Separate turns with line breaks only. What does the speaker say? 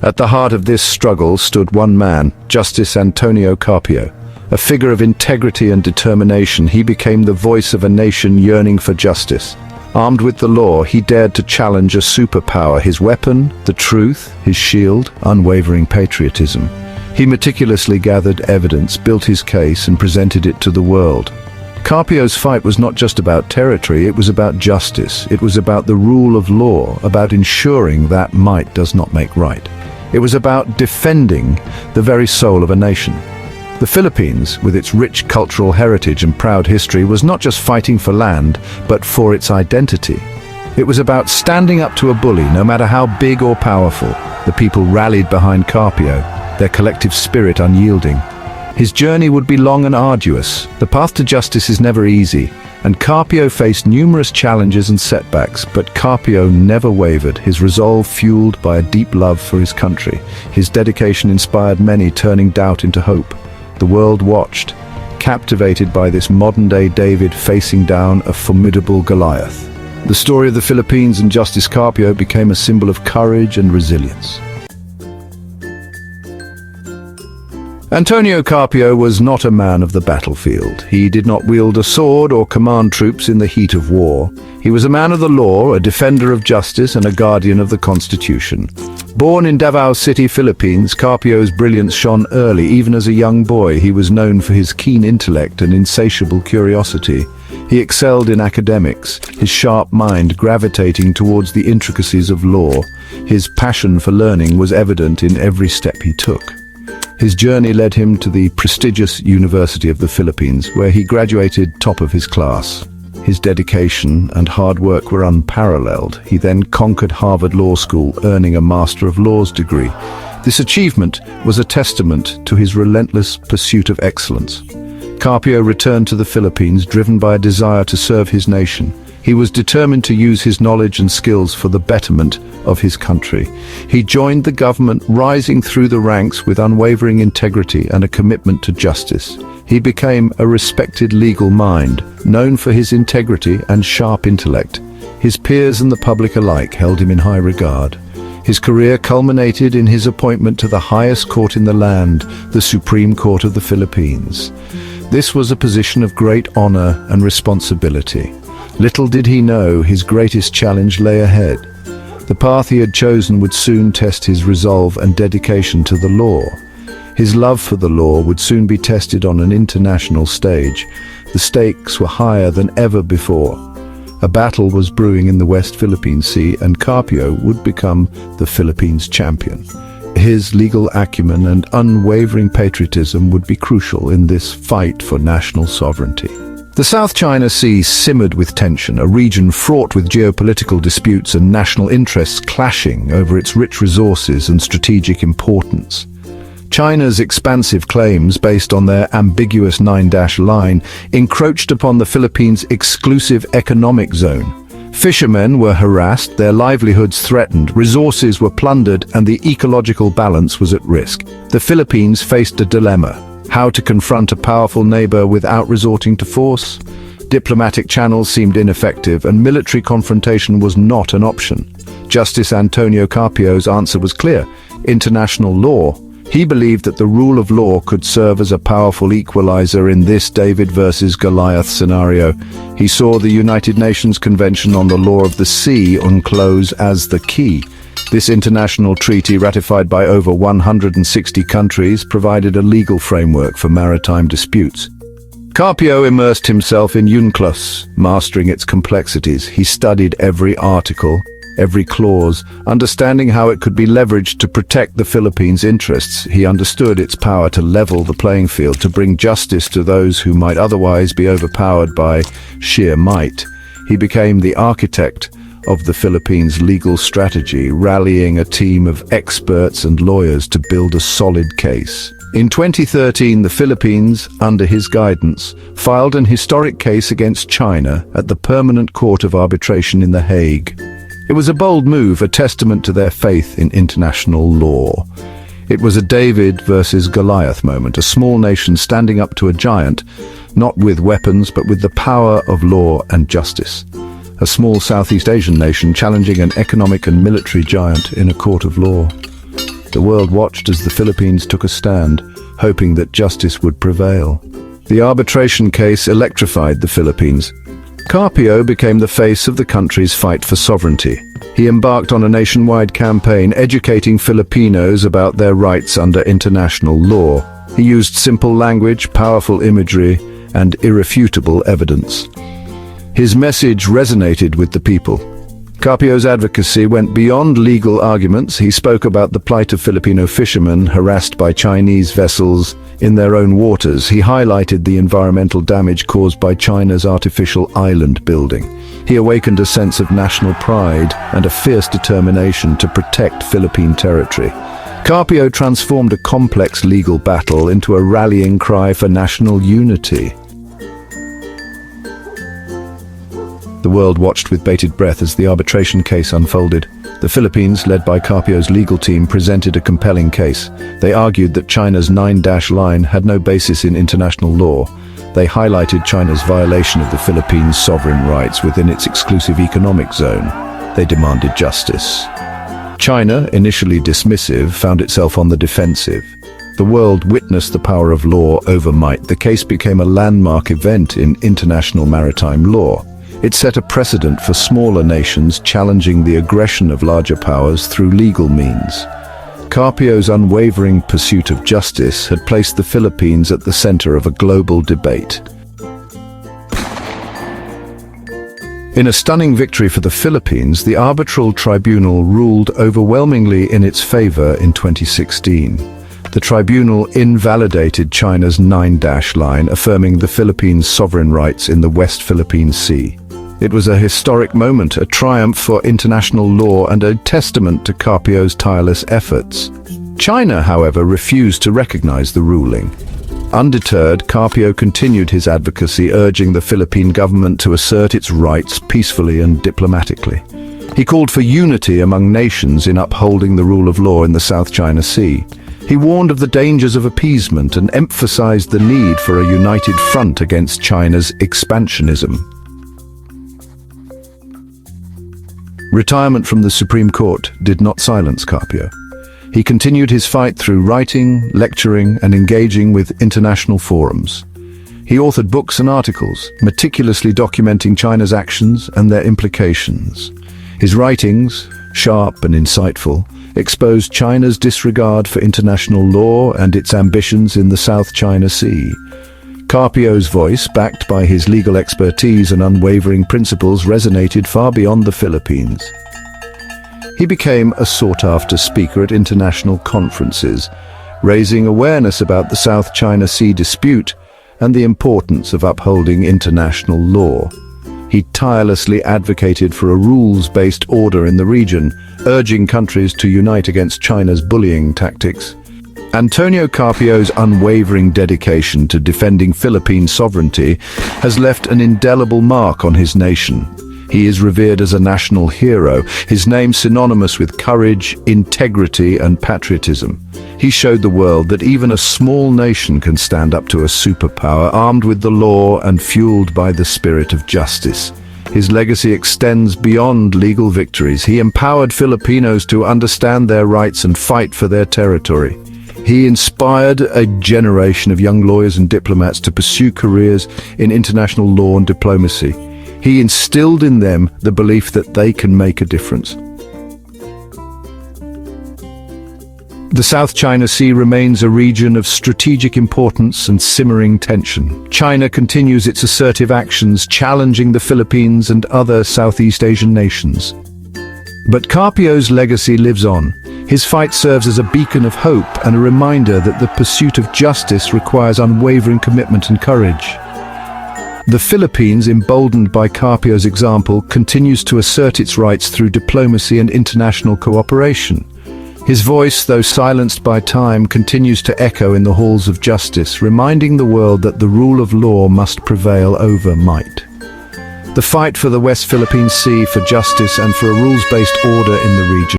At the heart of this struggle stood one man, Justice Antonio Carpio. A figure of integrity and determination, he became the voice of a nation yearning for justice. Armed with the law, he dared to challenge a superpower, his weapon, the truth, his shield, unwavering patriotism. He meticulously gathered evidence, built his case, and presented it to the world. Carpio's fight was not just about territory, it was about justice. It was about the rule of law, about ensuring that might does not make right. It was about defending the very soul of a nation. The Philippines, with its rich cultural heritage and proud history, was not just fighting for land, but for its identity. It was about standing up to a bully, no matter how big or powerful. The people rallied behind Carpio, their collective spirit unyielding. His journey would be long and arduous. The path to justice is never easy, and Carpio faced numerous challenges and setbacks, but Carpio never wavered, his resolve fueled by a deep love for his country. His dedication inspired many, turning doubt into hope. The world watched, captivated by this modern-day David facing down a formidable Goliath. The story of the Philippines and Justice Carpio became a symbol of courage and resilience. Antonio Carpio was not a man of the battlefield. He did not wield a sword or command troops in the heat of war. He was a man of the law, a defender of justice, and a guardian of the Constitution. Born in Davao City, Philippines, Carpio's brilliance shone early. Even as a young boy, he was known for his keen intellect and insatiable curiosity. He excelled in academics, his sharp mind gravitating towards the intricacies of law. His passion for learning was evident in every step he took. His journey led him to the prestigious University of the Philippines, where he graduated top of his class. His dedication and hard work were unparalleled. He then conquered Harvard Law School, earning a Master of Laws degree. This achievement was a testament to his relentless pursuit of excellence. Carpio returned to the Philippines, driven by a desire to serve his nation. He was determined to use his knowledge and skills for the betterment of his country. He joined the government, rising through the ranks with unwavering integrity and a commitment to justice. He became a respected legal mind, known for his integrity and sharp intellect. His peers and the public alike held him in high regard. His career culminated in his appointment to the highest court in the land, the Supreme Court of the Philippines. This was a position of great honor and responsibility. Little did he know his greatest challenge lay ahead. The path he had chosen would soon test his resolve and dedication to the law. His love for the law would soon be tested on an international stage. The stakes were higher than ever before. A battle was brewing in the West Philippine Sea, and Carpio would become the Philippines champion. His legal acumen and unwavering patriotism would be crucial in this fight for national sovereignty. The South China Sea simmered with tension, a region fraught with geopolitical disputes and national interests clashing over its rich resources and strategic importance. China's expansive claims, based on their ambiguous nine-dash line, encroached upon the Philippines' exclusive economic zone. Fishermen were harassed, their livelihoods threatened, resources were plundered, and the ecological balance was at risk. The Philippines faced a dilemma: how to confront a powerful neighbor without resorting to force? Diplomatic channels seemed ineffective, and military confrontation was not an option. Justice Antonio Carpio's answer was clear: international law. He believed that the rule of law could serve as a powerful equalizer in this David versus Goliath scenario. He saw the United Nations Convention on the Law of the Sea, UNCLOS, as the key. This international treaty, ratified by over 160 countries, provided a legal framework for maritime disputes. Carpio immersed himself in UNCLOS, mastering its complexities. He studied every article, every clause, understanding how it could be leveraged to protect the Philippines' interests. He understood its power to level the playing field, to bring justice to those who might otherwise be overpowered by sheer might. He became the architect of the Philippines' legal strategy, rallying a team of experts and lawyers to build a solid case. In 2013, the Philippines, under his guidance, filed an historic case against China at the Permanent Court of Arbitration in The Hague. It was a bold move, a testament to their faith in international law. It was a David versus Goliath moment, a small nation standing up to a giant, not with weapons but with the power of law and justice. A small Southeast Asian nation challenging an economic and military giant in a court of law. The world watched as the Philippines took a stand, hoping that justice would prevail. The arbitration case electrified the Philippines. Carpio became the face of the country's fight for sovereignty. He embarked on a nationwide campaign educating Filipinos about their rights under international law. He used simple language, powerful imagery, and irrefutable evidence. His message resonated with the people. Carpio's advocacy went beyond legal arguments. He spoke about the plight of Filipino fishermen harassed by Chinese vessels in their own waters. He highlighted the environmental damage caused by China's artificial island building. He awakened a sense of national pride and a fierce determination to protect Philippine territory. Carpio transformed a complex legal battle into a rallying cry for national unity. The world watched with bated breath as the arbitration case unfolded. The Philippines, led by Carpio's legal team, presented a compelling case. They argued that China's 9-line had no basis in international law. They highlighted China's violation of the Philippines' sovereign rights within its exclusive economic zone. They demanded justice. China, initially dismissive, found itself on the defensive. The world witnessed the power of law over might. The case became a landmark event in international maritime law. It set a precedent for smaller nations challenging the aggression of larger powers through legal means. Carpio's unwavering pursuit of justice had placed the Philippines at the center of a global debate. In a stunning victory for the Philippines, the arbitral tribunal ruled overwhelmingly in its favor in 2016. The tribunal invalidated China's 9-line, affirming the Philippines' sovereign rights in the West Philippine Sea. It was a historic moment, a triumph for international law and a testament to Carpio's tireless efforts. China, however, refused to recognize the ruling. Undeterred, Carpio continued his advocacy, urging the Philippine government to assert its rights peacefully and diplomatically. He called for unity among nations in upholding the rule of law in the South China Sea. He warned of the dangers of appeasement and emphasized the need for a united front against China's expansionism. Retirement from the Supreme Court did not silence Carpio. He continued his fight through writing, lecturing, and engaging with international forums. He authored books and articles, meticulously documenting China's actions and their implications. His writings, sharp and insightful, exposed China's disregard for international law and its ambitions in the South China Sea. Carpio's voice, backed by his legal expertise and unwavering principles, resonated far beyond the Philippines. He became a sought-after speaker at international conferences, raising awareness about the South China Sea dispute and the importance of upholding international law. He tirelessly advocated for a rules-based order in the region, urging countries to unite against China's bullying tactics. Antonio Carpio's unwavering dedication to defending Philippine sovereignty has left an indelible mark on his nation. He is revered as a national hero, his name synonymous with courage, integrity, and patriotism. He showed the world that even a small nation can stand up to a superpower, armed with the law and fueled by the spirit of justice. His legacy extends beyond legal victories. He empowered Filipinos to understand their rights and fight for their territory. He inspired a generation of young lawyers and diplomats to pursue careers in international law and diplomacy. He instilled in them the belief that they can make a difference. The South China Sea remains a region of strategic importance and simmering tension. China continues its assertive actions, challenging the Philippines and other Southeast Asian nations. But Carpio's legacy lives on. His fight serves as a beacon of hope and a reminder that the pursuit of justice requires unwavering commitment and courage. The Philippines, emboldened by Carpio's example, continues to assert its rights through diplomacy and international cooperation. His voice, though silenced by time, continues to echo in the halls of justice, reminding the world that the rule of law must prevail over might. The fight for the West Philippine Sea, for justice and for a rules-based order in the region